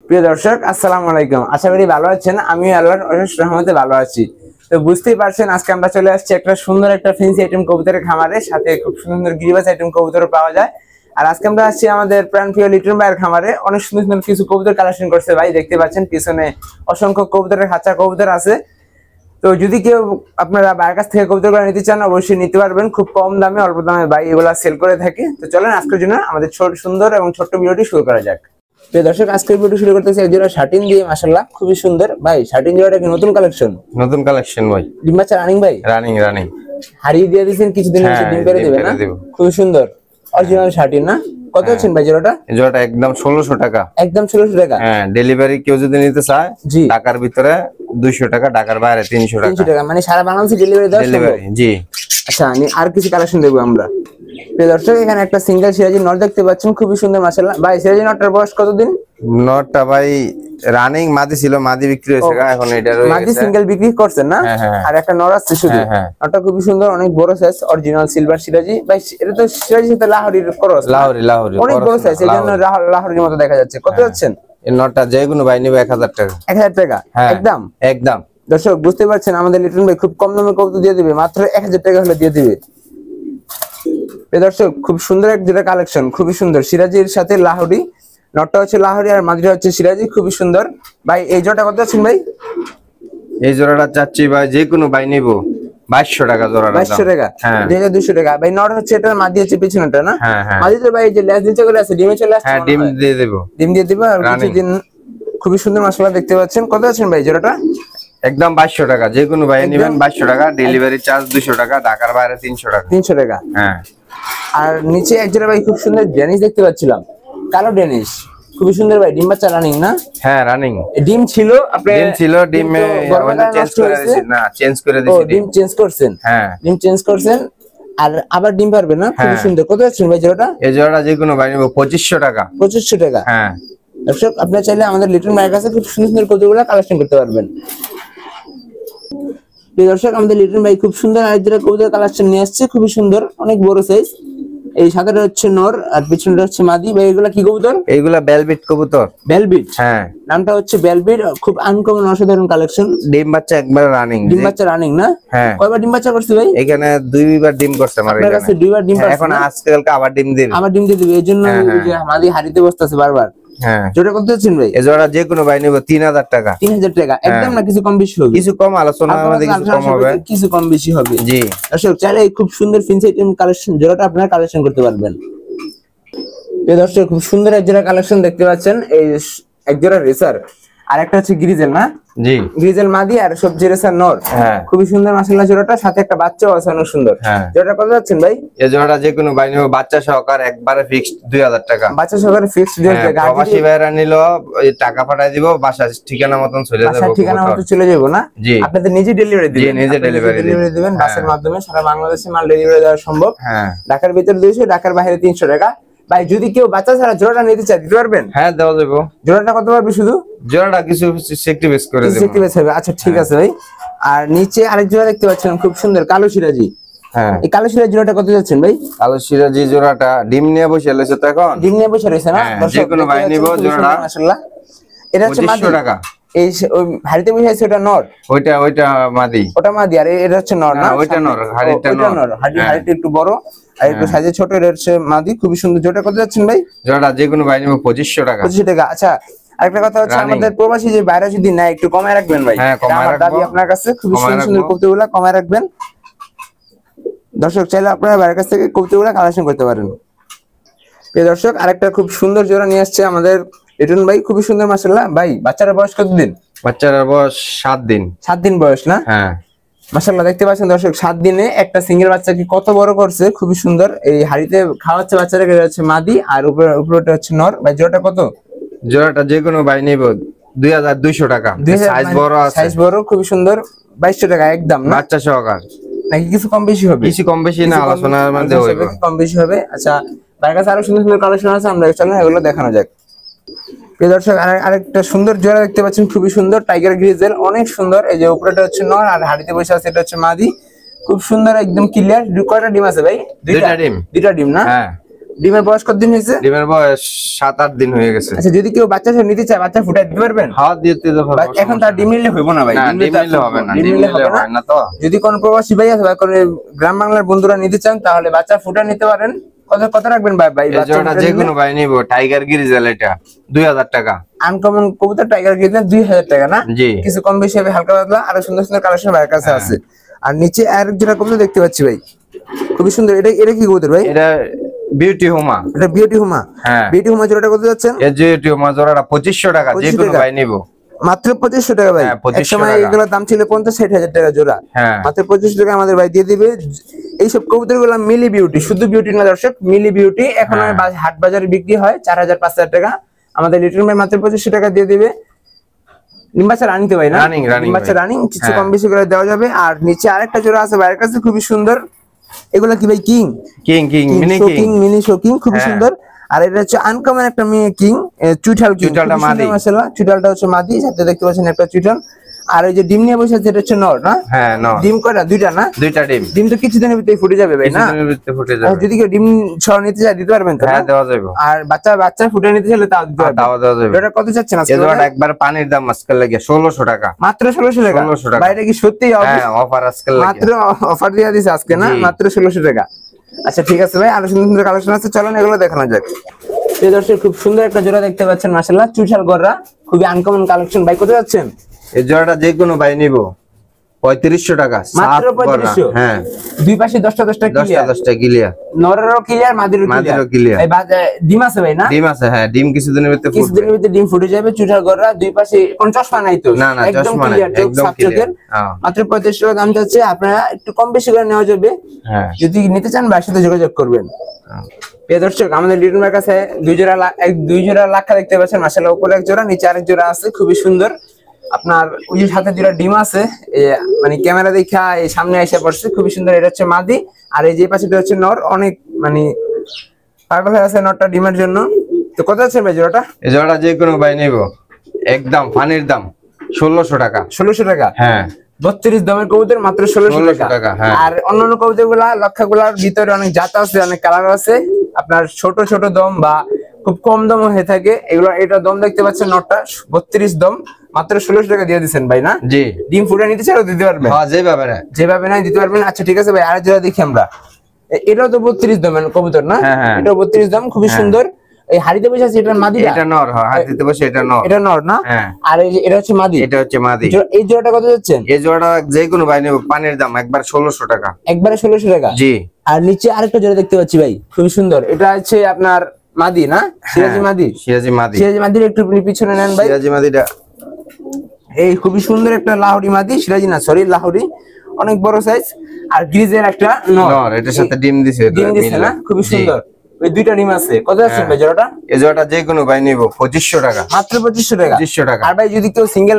প্রিয় দর্শক, আসসালামু আলাইকুম। আশা করি ভালো আছেন। আমি আল্লাহর অশেষ রহমতে ভালো আছি। তো বুঝতেই পারছেন, আজকে আমরা চলে আসছি একটা সুন্দর একটা ফেন্সি আইটেম কবুতরের খামারে, সাথে খুব সুন্দর গিরিবাজ আইটেম কবুতর পাওয়া যায়। আর আজকে আমরা আসছি আমাদের প্রাণপ্রিয় লিটন ভাইয়ের খামারে। অনেক সুন্দর সুন্দর কিছু কবুতর কালেকশন করছে ভাই, দেখতে পাচ্ছেন পিছনে অসংখ্য কবুতরের খাঁচা কবুতর আছে। তো যদি কেউ আপনারা ভাইয়ের কাছ থেকে কবুতরগুলো নিতে চান, অবশ্যই নিতে পারবেন। খুব কম দামে, অল্প দামে ভাই এগুলা সেল করে থাকে। তো চলেন আজকের জন্য আমাদের সুন্দর এবং ছোট্ট ভিডিওটি শুরু করা যাক। প্রিয় দর্শক, আজকের ভিডিও শুরু করতেছি এক জোড়া শার্টিন দিয়ে। মাশাআল্লাহ, খুবই সুন্দর ভাই। শার্টিন জোড়াটা কি নতুন কালেকশন? নতুন কালেকশন ভাই। ডিম বাচ্চা রানিং ভাই? Running running. হারিয়ে দিয়ে দিয়েছেন, কিছুদিন মধ্যে ডিম পেড়ে দিবে না? খুবই সুন্দর অরিজিনাল শার্টিন না? কত আছেন ভাই জোড়াটা? জোড়াটা একদম 1600 টাকা। একদম 1600 টাকা? হ্যাঁ, ডেলিভারি কেউ যদি নিতে চায় জি, ঢাকার ভিতরে 200 টাকা, ঢাকার বাইরে 300 টাকা। 300 টাকা মানে সারা বাংলাদেশে ডেলিভারি দেওয়া সম্ভব? জি। আচ্ছা, আর কিছু কালেকশন দেখবো আমরা। প্রিয় দর্শক, এখানে একটা সিঙ্গেল সিরাজি নট দেখতে পাচ্ছেন, খুবই সুন্দর মাশাআল্লাহ। ভাই সিরাজি নটটার বয়স কতদিন? নটটা ভাই রানিং মাদি ছিল, মাদি বিক্রি হয়েছে, এখন এটা রয়ে গেছে। মাদি সিঙ্গেল বিক্রি করছেন না? আর একটা নর আছে শুধু। নটটা খুবই সুন্দর, অনেক বড় সাইজ, অরিজিনাল সিলভার সিরাজি। ভাই এটা তো সিরাজি সাথে লাহোরির ক্রস। লাহোরি অনেক বড় সাইজ, এইজন্য লাহোরির মতো দেখা যাচ্ছে। কত যাচ্ছেন এই নটটা? যে কোনো ভাই নিবে 1000 টাকা। 1000 টাকা একদম? একদম। দর্শক বুঝতে পারছেন, আমাদের লিটন ভাই খুব কম দামে কবুতর দিয়ে দিবে, মাত্র 1000 টাকা হলে দিয়ে দিবে। দর্শক, খুব সুন্দর এক দুটা কালেকশন, খুবই সুন্দর। সিরাজির সাথে লাহোরি, নটটা হচ্ছে লাহোরি আর মাদিটা হচ্ছে সিরাজি, খুবই সুন্দর। ভাই এই জোড়াটা কত আছেন ভাই? এই জোড়াটা চাচ্ছি ভাই যে কোনো ভাই নিব 2200 টাকা জোড়াটা। 2200 টাকা? 2200 টাকা। ভাই নট হচ্ছে এটা, মাদি হচ্ছে পিছনেটা না? মাদি তো ভাই যে লেজ নিচে করে আছে, ডিমে চলে আসছে। হ্যাঁ, ডিম দিয়ে দেব। ডিম দিয়ে দিবা আর কিছুদিন। খুবই সুন্দর মাশাআল্লাহ, দেখতে পাচ্ছেন। কত আছেন ভাই জোড়াটা? একদম 2200 টাকা। যে কোনো ভাই নেবেন 2200 টাকা, ডেলিভারি চার্জ 200 টাকা, ঢাকার বাইরে 300 টাকা। 300 টাকা? হ্যাঁ। আর নিচে এক জোড়া ভাই খুব সুন্দর ডেনিশ দেখতে পাচ্ছিলাম, কালো ডেনিশ, খুবই সুন্দর ভাই। ডিম বাচ্চা রানিং না? হ্যাঁ, রানিং। ডিম ছিল আপনি? ডিম ছিল, ডিমে চেঞ্জ করে দিয়েছি। না, চেঞ্জ করে দিয়েছি। ডিম চেঞ্জ করছেন? হ্যাঁ, ডিম চেঞ্জ করছেন আর আবার ডিম পারবে না? খুবই সুন্দর। কত আছেন ভাই জোড়াটা? এই জোড়াটা যে কোনো ভাই নেব 2500 টাকা। 2500 টাকা? হ্যাঁ। দর্শক, আপনারা চাইলে আমাদের লিটন ভাইয়ের কাছে খুব সুন্দর সুন্দর কতগুলো কালেকশন করতে পারবেন। দর্শক, আমাদের লিটন ভাই খুব সুন্দর আরেকটা কবুতর কালেকশন নিয়ে আসছে, খুবই সুন্দর, অনেক বড় সাইজ। এই সাদাটা হচ্ছে নর আর পিছনটা হচ্ছে মাদি। ভাই এগুলা কি কবুতর? এইগুলা বেলবিট কবুতর। বেলবিট? হ্যাঁ, নামটা হচ্ছে বেলবিট। খুব আনকমন অসাধারণ কালেকশন। ডিম বাচ্চা একবার রানিং। ডিম বাচ্চা রানিং না? হ্যাঁ। কয়বার ডিম বাচ্চা করছে ভাই? এখানে 2বার ডিম করছে আমার। আপনার কাছে 2বার ডিম করছে? এখন আজকালকে আবার ডিম দিবে। আবার ডিম দিয়ে দিবে, এজন্য মাদি হারিতে বসতেছে বারবার। হ্যাঁ। জোড়া কত দিচ্ছেন ভাই? এই জোড়া যে কোনো ভাই নেব 3000 টাকা। 3000 টাকা একদম? না কিছু কম বেশি হবে? কিছু কম আলোচনা, আমাদের কিছু কম হবে, কিছু কম বেশি হবে। জি। দর্শক চাইলে খুব সুন্দর ফিন্স আইটেম কালেকশন জোড়াটা আপনারা কালেকশন করতে পারবেন। এই দর্শক, খুব সুন্দর এক জোড়া কালেকশন দেখতে পাচ্ছেন। এই এক জোড়া রেসার আর একটা হচ্ছে গ্রিজেল না? জি, গ্রিজেল মাদি আর সবজি রেসার নর। হ্যাঁ, খুবই সুন্দর মাশাআল্লাহ জোড়াটা, সাথে একটা বাচ্চাও আছে অনেক সুন্দর। জোড়াটা কত যাচ্ছেন ভাই? এই জোড়াটা যে কোনো ভাই নেব বাচ্চা সহকারে একবারে ফিক্সড 2000 টাকা। বাচ্চা সহকারে ফিক্সড 2000 টাকা। প্রবাসী ভাইরা নিল ওই টাকা পাঠিয়ে দিব, বাসা ঠিকানা মতন চলে যাবে। বাসা ঠিকানা মতন চলে যাব না? জি। আপনাদের নিজে ডেলিভারি দিবেন? জি, নিজে ডেলিভারি দিবেন। বাসের মাধ্যমে সারা বাংলাদেশে মাল ডেলিভারি দেওয়া সম্ভব। হ্যাঁ, ঢাকার ভিতরে 200, ঢাকার বাইরে 300 টাকা। ভাই যদি কেউ বাচ্চা ছাড়া জোড়াটা নিতে চায় দিতে পারবেন? হ্যাঁ, দেওয়া যাবে। জোড়াটা কত পারবে? শুধু জোড়াটা কিছু সেক্টিভেস করে দেব। সেক্টিভেস হবে? আচ্ছা, ঠিক আছে ভাই। আর নিচে আরেক জোড়া দেখতে পাচ্ছেন, খুব সুন্দর কালো সিরাজি। হ্যাঁ, এই কালো সিরাজি জোড়াটা কত যাচ্ছেন ভাই? কালো সিরাজি জোড়াটা ডিম নিয়ে বসে রয়েছে তো এখন। ডিম নিয়ে বসে রয়েছে না? যে কোনো ভাই নিব জোড়াটা মাশাআল্লাহ। এটা হচ্ছে মাদি টাকা। এই ওই হাড়িতে বসে আছে ওটা নর? ওইটা মাদি। ওটা মাদি আর এটা হচ্ছে নর না? ওইটা নর, হাড়িটা নর। হাড়িটা একটু বড় আর একটু সাইজে ছোট, এটা হচ্ছে মাদি, খুবই সুন্দর। জোড়া কত যাচ্ছেন ভাই? জোড়াটা যে কোনো ভাই নিব 2500 টাকা। 2500 টাকা। আচ্ছা, আরেকটা কথা হচ্ছে, আমাদের প্রবাসী যে বাইরে যদি না একটু কমায় রাখবেন ভাই। হ্যাঁ, কমায় রাখবো আপনার কাছে। খুবই সুন্দর সুন্দর কবুতরগুলো কমায় রাখবেন। দর্শক চাইলে আপনারা বাইরের কাছ থেকে কবুতরগুলো কালেকশন করতে পারেন। এই দর্শক, আরেকটা খুব সুন্দর জোড়া নিয়ে আসছে আমাদের লিটন ভাই, খুবই সুন্দর মাশাআল্লাহ। ভাই বাচ্চার বয়স কতদিন? বাচ্চার বয়স 7 দিন। 7 দিন বয়স না? হ্যাঁ, মাশাআল্লাহ দেখতে পাচ্ছেন দর্শক, 7 দিনে একটা সিঙ্গেল বাচ্চাকে কত বড় করছে, খুবই সুন্দর। এই হাড়িতে খাওয়াচ্ছে বাচ্চাটাকে, হচ্ছে মাদি আর উপরেটা হচ্ছে নর। ভাই জোড়াটা কত? জোড়াটা যে কোনো ভাই নিব 2200 টাকা। সাইজ বড় আছে, সাইজ বড়, খুবই সুন্দর। 2200 টাকা একদম না? বাচ্চা সহকার নাকি কিছু কম বেশি হবে? কিছু কম বেশি না, আলোচনার মধ্যে হইবে, কম বেশি হবে। আচ্ছা, বাইরের কাছে আরো সুন্দর সুন্দর কালেকশন আছে, আমরা চলেন এগুলো দেখানো যাক। প্রিয় দর্শক, আরেকটা সুন্দর জোড়া দেখতে পাচ্ছেন, খুবই সুন্দর টাইগার গ্রিজেল, অনেক সুন্দর। এই যে উপরেটা হচ্ছে নর আর হাড়িতে বসে আছে এটা হচ্ছে মাদি, খুব সুন্দর একদম ক্লিয়ার। কয়টা ডিম আছে ভাই? 2টা ডিম। 2টা ডিম না? হ্যাঁ, ডিমের বয়স কতদিন হয়েছে? ডিমের বয়স 7-8 দিন হয়ে গেছে। আচ্ছা, যদি কেউ বাচ্চা সহ নিতে চায়, বাচ্চা ফুটাই দিতে পারবেন? হাওয়া দিতে তো পারবো। এখন তার ডিম নিলে হইব না ভাই, না, ডিম নিলে হবে না, ডিম নিলে হয় না তো। যদি কোন প্রবাসী ভাই আছে বা কোন গ্রাম বাংলার বন্ধুরা নিতে চান, তাহলে বাচ্চা ফুটা নিতে পারেন। কত রাখবেন ভাই? এই জোড়াটা যে কোনো ভাই নিব। টাইগার গিরিজাল, এটা 2000 টাকা। আনকমন কবুতর টাইগার গিরিজাল 2000 টাকা না? জি। কিছু কম বেশি হবে, হালকা পাতলা। আরো সুন্দর সুন্দর কালেকশন ভাইয়ের কাছে আছে। আর নিচে আরেক জোড়া কবুতর দেখতে পাচ্ছি ভাই, খুবই সুন্দর। এটা কি কবুতর ভাই? এটা বিউটি হোমা। এটা বিউটি হোমা। হ্যাঁ, বিউটি হোমা জোড়াটা কত যাচ্ছেন? এই বিউটি হোমা জোড়াটা 2500 টাকা, যে কোনো ভাই নিব। মাত্র 2500 টাকা ভাই। এক সময় এগুলোর দাম ছিল 50-60 টাকা জোড়া। মাত্র 2500 টাকা আমাদের ভাই দিয়ে দিবে। এইসব কবুতর গুলো মিলি বিউটি, শুধু বিউটি না দর্শক, মিলি বিউটি। এখন হাট বাজারে বিক্রি হয় 4000-5000 টাকা। আমাদের লিটন ভাই মাত্র 2500 টাকা দিয়ে দিবে। ডিম্বাচা রানিং তো ভাই না? ডিম্বাচা রানিং, কিছু কম বেশি করে দেওয়া যাবে। আর নিচে আরেকটা জোড়া আছে ভাইয়ের কাছে, খুবই সুন্দর। এগুলা কি ভাই? কিং মিনি শোকিং, খুবই সুন্দর। আর এটা হচ্ছে আনকমন একটা মেয়ে কিং, চুইঠাল কিং। মাশাআল্লাহ, চুইঠালটা হচ্ছে মাদি, সাথে দেখতে পাচ্ছেন একটা চুইঠাল। আর এই যে ডিম নিয়ে বসে আছে, এটা হচ্ছে নর না? হ্যাঁ, নর। ডিম কয়টা? দুইটা না? দুইটা ডিম। ডিম তো কিছুদিনের ভিতরে ফুটে যাবে ভাই না? কিছুদিনের ভিতরে ফুটে যাবে। যদি কেউ ডিম সহ নিতে চায় দিতে পারবেন তো? হ্যাঁ, দেওয়া যাবে। আর বাচ্চা ফুটে নিতে চাইলে তাও দিতে পারবেন। দেওয়া যাবে। এটা কত চাচ্ছেন আজকে? এটা একবার পানির দাম আজকে লাগে 1600 টাকা। মাত্র 1600 টাকা? 1600 টাকা। বাইরে কি সত্যি অফার আজকে লাগে? মাত্র অফার দিয়ে দিছে আজকে না? মাত্র 1600 টাকা। আচ্ছা ঠিক আছে ভাই, আরো সুন্দর সুন্দর কালেকশন আছে, চলেন এগুলো দেখানো যাক। এই দর্শক খুব সুন্দর একটা জোড়া দেখতে পাচ্ছেন, মাশাআল্লাহ, চুইঠাল গররা, খুবই আনকমন কালেকশন। ভাই কত যাচ্ছেন? এই জোড়াটা যে কোনো ভাই নিব 3500 টাকা। মাত্র 3500? হ্যাঁ, দুই পাশে 10টা ক্লিয়ার। নরেরও ক্লিয়ার, মাদিরও ক্লিয়ার। এই ডিম আছে ভাই না? ডিম আছে, হ্যাঁ। ডিম কিছুদিনের ভিতরে ফুটবে। কিছুদিনের ভিতরে ডিম ফুটে যাবে। চুইঠাল গররা, দুই পাশে কোন চশমা নাই তো? না, একদম চশমা নাই, ক্লিয়ার, একদম ক্লিয়ার। মাত্র 3500 টাকা দাম যাচ্ছে। আপনারা একটু কম বেশি করে নেওয়া যাবে। হ্যাঁ, যদি নিতে চান ভাইয়ের সাথে যোগাযোগ করবেন। প্রিয় দর্শক, আমাদের লিটন ভাইয়ের কাছে দুই জোড়া লাক্ষা দেখতে পাচ্ছেন, মাশাআল্লাহ। উপরে এক জোড়া, নিচে আরেক জোড়া আছে, খুবই সুন্দর। আপনার ওই যে সাথে দুটো ডিম আছে, মানে ক্যামেরা দেখা এই সামনে এসে পড়ছে, খুবই সুন্দর। এটা হচ্ছে মাদি, আর এই যে পাশেটা হচ্ছে নর। অনেক মানে পাগল হয়ে আছে নরটা ডিমের জন্য। তো কত আছে ভাই জোড়াটা? এই জোড়াটা যে কোনো ভাই নিব একদম পানির দাম 1600 টাকা। 1600 টাকা? হ্যাঁ, 32 দমের কবুতর মাত্র 1600 টাকা। হ্যাঁ। আর অন্যান্য কবুতর গুলা, লক্ষাগুলার ভিতরে অনেক জাত আছে, অনেক কালার আছে। আপনার ছোট ছোট দম বা খুব কম দম হয়ে থাকে এগুলো। এটা দম দেখতে পাচ্ছেন, নটটা 32 দম, মাত্র 1600 টাকা দিয়ে দিচ্ছেন ভাই না? জি। ডিম ফুটে নিতে চাইলে দিতে পারবেন? হ্যাঁ, যেভাবে না দিতে পারবেন। আচ্ছা ঠিক আছে ভাই, আর যেটা দেখি আমরা, এটাও তো 32 দমের কবুতর না? এটাও 32 দম, খুবই সুন্দর। এই হাড়িতে বসে আছে, এটা মাদি? এটা নর। হ্যাঁ, হাড়িতে বসে এটা নর। এটা নর না? আর এই যে এটা হচ্ছে মাদি? এটা হচ্ছে মাদি। এই জোড়াটা কত যাচ্ছেন? এই জোড়াটা যে কোনো ভাই নেব পানির দাম একবার 1600 টাকা। একবারে 1600 টাকা? জি। আর নিচে আরেকটা জোড়া দেখতে পাচ্ছি ভাই, খুবই সুন্দর। এটা হচ্ছে আপনার মাদি না? সিরাজি মাদির একটু পিছনে নেন ভাই। সিরাজি মাদিটা এই খুবই সুন্দর একটা লাহোরি মাদি, সিরাজি না সরি লাহোরি, অনেক বড় সাইজ। আর গ্রিজের একটা নর, এটার সাথে ডিম দিছে না? খুবই সুন্দর। ওই দুইটা ডিম আছে। কত আছে ভাই জোড়াটা? এই জোড়াটা যে কোনো ভাই নিব 2500 টাকা। মাত্র 2500 টাকা? 2500 টাকা। আর ভাই যদি কেউ সিঙ্গেল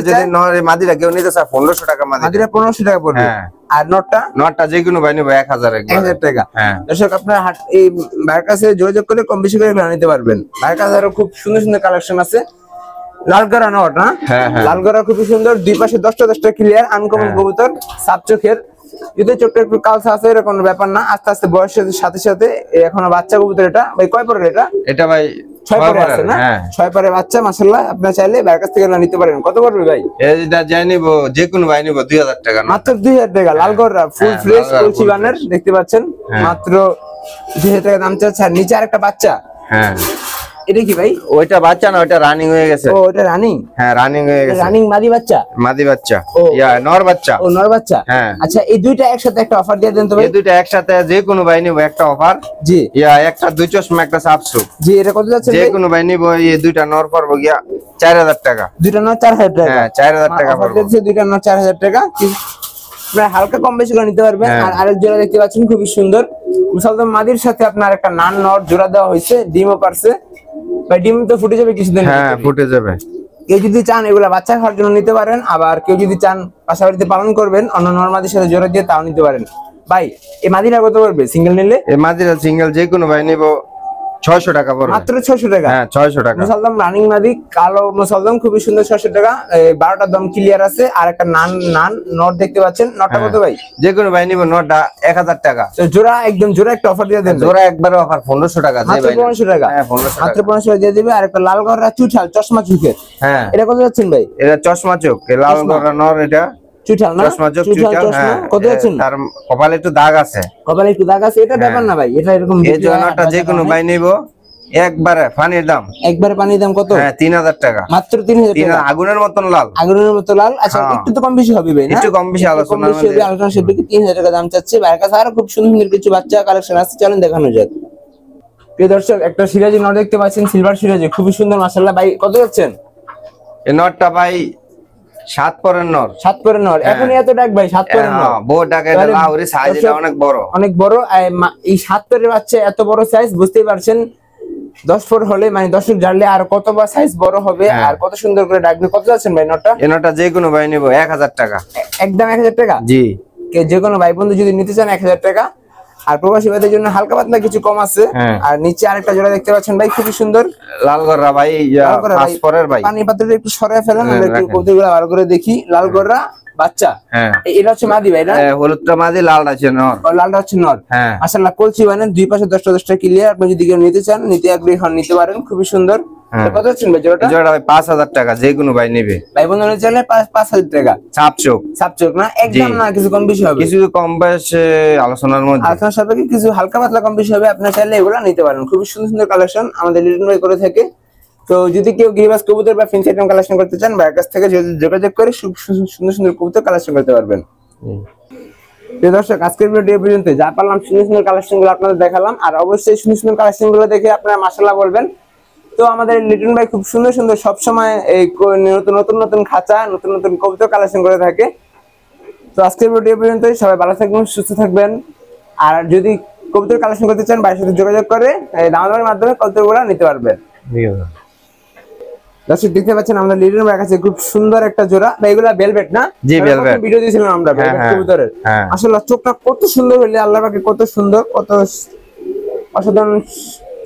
যদি নরে মাদিরা কেউ নিতে চায় 1500 টাকা মাদিরা 1500 টাকা পড়বে। আর নটটা যে কোনো ভাই নিব 1000 টাকা। দর্শক, আপনার এই ভাইয়ের কাছে যোগাযোগ করে কম বেশি করে নিতে পারবেন। ভাইয়ের কাছে আরো খুব সুন্দর সুন্দর কালেকশন আছে। লালগড়া নট না? লালগড়া খুবই সুন্দর, দুই পাশে 10টা ক্লিয়ার, আনকমন কবুতর, সাপ চোখের। যদি চোখটা একটু কালসা আছে, এরকম ব্যাপার না। আস্তে আস্তে বয়সের সাথে সাথে এখনো বাচ্চা কবুতর। এটা ভাই কয় পরের? এটা ভাই 6 পরে আছে না? 6 পরে বাচ্চা, মাশাআল্লাহ। আপনারা চাইলে ভাইয়ের কাছ থেকে নিতে পারেন। কত পড়বে ভাই? এটা যাই নিব যে কোনো ভাই নিব 2000 টাকা। মাত্র 2000 টাকা। লালগড়া ফুল ফ্রেশ কলসি বানের দেখতে পাচ্ছেন, মাত্র 2000 টাকা দাম চাচ্ছে। আর নিচে আরেকটা বাচ্চা। এটা কি ভাই? ওইটা বাচ্চা না, ওইটা রানিং হয়ে গেছে। ও, এটা রানিং? হ্যাঁ, রানিং হয়ে গেছে। রানিং মাদি বাচ্চা? মাদি বাচ্চা, নর বাচ্চা। ও, নর বাচ্চা। আচ্ছা, এই দুইটা একসাথে একটা অফার দিয়ে দেন তো ভাই। এই দুইটা একসাথে যে কোনো ভাই নিব একটা অফার। জি। একটা দুই চশমা, একটা সাপসু। জি। এটা কত যাচ্ছে? যে কোনো ভাই নিব এই দুইটা নর পড়বো গিয়া 4000 টাকা। দুইটা নর 4000 টাকা? হ্যাঁ, 4000 টাকা পড়বে। দুইটা নর 4000 টাকা। আপনারা হালকা কম বেশি করে নিতে পারবেন। আর আরেক জোড়া দেখতে পাচ্ছেন, খুবই সুন্দর। মুসালদম মাদির সাথে আপনার একটা নান নর জোড়া দেওয়া হয়েছে, ডিমও পারছে ভাই। ডিম তো ফুটে যাবে কিছুদিন? হ্যাঁ, ফুটে যাবে। কেউ যদি চান এগুলা বাচ্চা খাওয়ার জন্য নিতে পারেন, আবার কেউ যদি চান পাশাপাশিতে পালন করবেন অন্য নরমাদির সাথে জোড়া দিয়ে, তাও নিতে পারেন। ভাই এই মাদিরা কত পড়বে সিঙ্গেল নিলে? এই মাদিরা সিঙ্গেল যে কোনো ভাই নিব 600 টাকা পড়বে, মাত্র 600 টাকা। হ্যাঁ 600 টাকা। মুসালদম রানিং মাদি, কালো মুসালদম, খুবই সুন্দর, 600 টাকা। 12টা দম ক্লিয়ার আছে। আর একটা নান নট দেখতে পাচ্ছেন, নটটা কত ভাই? যে কোনো ভাই নিব নটটা 1000 টাকা। তো জোড়া একদম জোড়া একটা অফার দিয়ে দেন, জোড়া একবারে অফার 1500 টাকা, যে ভাই 1500 টাকা, হ্যাঁ 1500 টাকা, মাত্র 1500 দিয়ে দিবে। আর একটা লাল গররা চুঠাল চশমা চোখের, হ্যাঁ এটা কত যাচ্ছেন ভাই? এটা চশমা চোখ, লাল গড়া নর, এটা চুঠাল না, চশমা চোখ, চুঠাল চুঠাল, চশমা, হ্যাঁ। কত যাচ্ছেন? তার কপালে একটু দাগ আছে, কপালে একটু দাগ আছে, এটা ব্যাপার না ভাই, এটা এরকম এই জন্যটা যে কোনো ভাই নিব একবারে পানির দাম, একবারে পানির দাম কত? হ্যাঁ 3000 টাকা, মাত্র 3000 টাকা, আগুনের মতন লাল, আগুনের মতো লাল। আচ্ছা হ্যাঁ। একটু তো কম বেশি হবে ভাই না? একটু কম বেশি আলোচনা হবে, আলোচনা সাপেক্ষে 3000 টাকা দাম চাচ্ছে ভাইয়ের কাছে। আরো খুব সুন্দর সুন্দর কিছু বাচ্চা কালেকশন আছে, চলেন দেখানো যাক। প্রিয় দর্শক, একটা সিরাজি নট দেখতে পাচ্ছেন, সিলভার সিরাজি, খুবই সুন্দর মাশাআল্লাহ। ভাই কত যাচ্ছেন? এই নটটা ভাই 7 পরের নর, 7 পরের নর, এখন এত ডাক ভাই 7 পরের নর, বড় টাকা, এটা লাউরি সাইজটা অনেক বড়, অনেক বড়। এই 7 পরের বাচ্চা এত বড় সাইজ, বুঝতেই পারছেন 10 পর হলে মানে দর্শক জানলে আর কত বা সাইজ বড় হবে, আর কত সুন্দর করে ডাকবে। কত যাচ্ছেন ভাই নটটা? এই নটটা যে কোনো ভাই নিব 1000 টাকা, একদম 1000 টাকা। জি, যে কোনো ভাই বন্ধু যদি নিতে চান 1000 টাকা। আর প্রবাসী ভাইদের জন্য হালকা পাতলা কিছু কম আছে। আর নিচে আরেকটা জোড়া দেখতে পাচ্ছেন ভাই, খুবই সুন্দর লাল গররা ভাই, 5 পরের ভাই, পানি পাত্রটা একটু সরায় ফেলেন, আমরা একটু কবুতরগুলো ভালো করে দেখি। লাল গররা বাচ্চা, হ্যাঁ এটা হচ্ছে মাদি ভাই না? হলুদটা মাদি, লালটা আছে নর, লালটা হচ্ছে নর। হ্যাঁ মাশাআল্লাহ কলসি বানেন, দুই পাশে 10টা ক্লিয়ার। আপনি যদি কেউ নিতে চান, নিতে আগ্রহী হন, নিতে পারেন, খুবই সুন্দর। কত হচ্ছে ভাই জোড়াটা? জোড়াটা ভাই 5000 টাকা, যে কোনো ভাই নেবে। ভাই বন্ধু নিতে চাইলে 5000 টাকা। ছাপ চোখ, সাপ চোখ না, একদম না, কিছু কম বেশি হবে, কিছু কম বেশি আলোচনার মধ্যে, আলোচনা সাপেক্ষে কিছু হালকা পাতলা কম বেশি হবে। আপনার চাইলে এগুলো নিতে পারেন, খুবই সুন্দর সুন্দর কালেকশন আমাদের লিটন ভাই করে থাকে। তো যদি কেউ গিরিবাজ কবুতর বা ফিন্স আইটেম কালেকশন করতে চান, ভাইয়ের কাছ থেকে যোগাযোগ করে সুন্দর সুন্দর কবুতর কালেকশন করতে পারবেন। প্রিয় দর্শক, আজকের ভিডিও পর্যন্ত যা পারলাম সুন্দর সুন্দর কালেকশন গুলো আপনাদের দেখালাম। আর অবশ্যই সুন্দর সুন্দর কালেকশন গুলো দেখে আপনারা মাশাআল্লাহ বলবেন। তো আমাদের লিটন ভাই খুব সুন্দর সুন্দর সবসময় এই নতুন নতুন নতুন খাঁচা, নতুন নতুন কবুতর কালেকশন করে থাকে। তো আজকের ভিডিও পর্যন্ত, সবাই ভালো থাকবেন, সুস্থ থাকবেন। আর যদি কবুতর কালেকশন করতে চান, ভাইয়ের সাথে যোগাযোগ করে দামের মাধ্যমে কবুতরগুলো নিতে পারবেন। দর্শক দেখতে পাচ্ছেন আমাদের লিটন ভাইয়ের কাছে খুব সুন্দর একটা জোড়া, এগুলা ভেলভেট না? জি ভেলভেট, ভিডিও দিয়েছিলাম আমরা ভেলভেট কবুতরের। আসলে চোখটা কত সুন্দর হইলে, আল্লাহ পাকে কত সুন্দর, কত অসাধারণ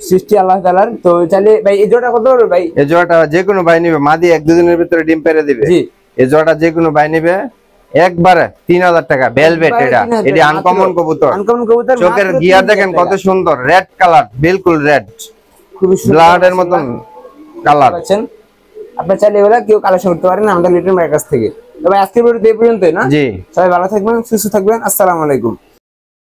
সৃষ্টি আল্লাহ তাআলার। তো চাইলে ভাই এই জোড়াটা কত করে ভাই? এই জোড়াটা যে কোনো ভাই নিবে, মাদি 1-2 দিনের ভিতরে ডিম পেড়ে দিবে। জি, এই জোড়াটা যে কোনো ভাই নিবে একবারে 3000 টাকা, ভেলভেট। এটা আনকমন কবুতর, আনকমন কবুতর, চোখের গিয়ার দেখেন কত সুন্দর, রেড কালার, বিলকুল রেড, খুবই সুন্দর ব্লাডের মতন কালার। পাচ্ছেন, আপনি চাইলে এগুলা কেউ কালেকশন করতে পারেন আমাদের লিটন ভাইয়ের কাছ থেকে। তবে আজকের ভিডিও এই পর্যন্তই না? জি, সবাই ভালো থাকবেন, সুস্থ থাকবেন, আসসালামু আলাইকুম।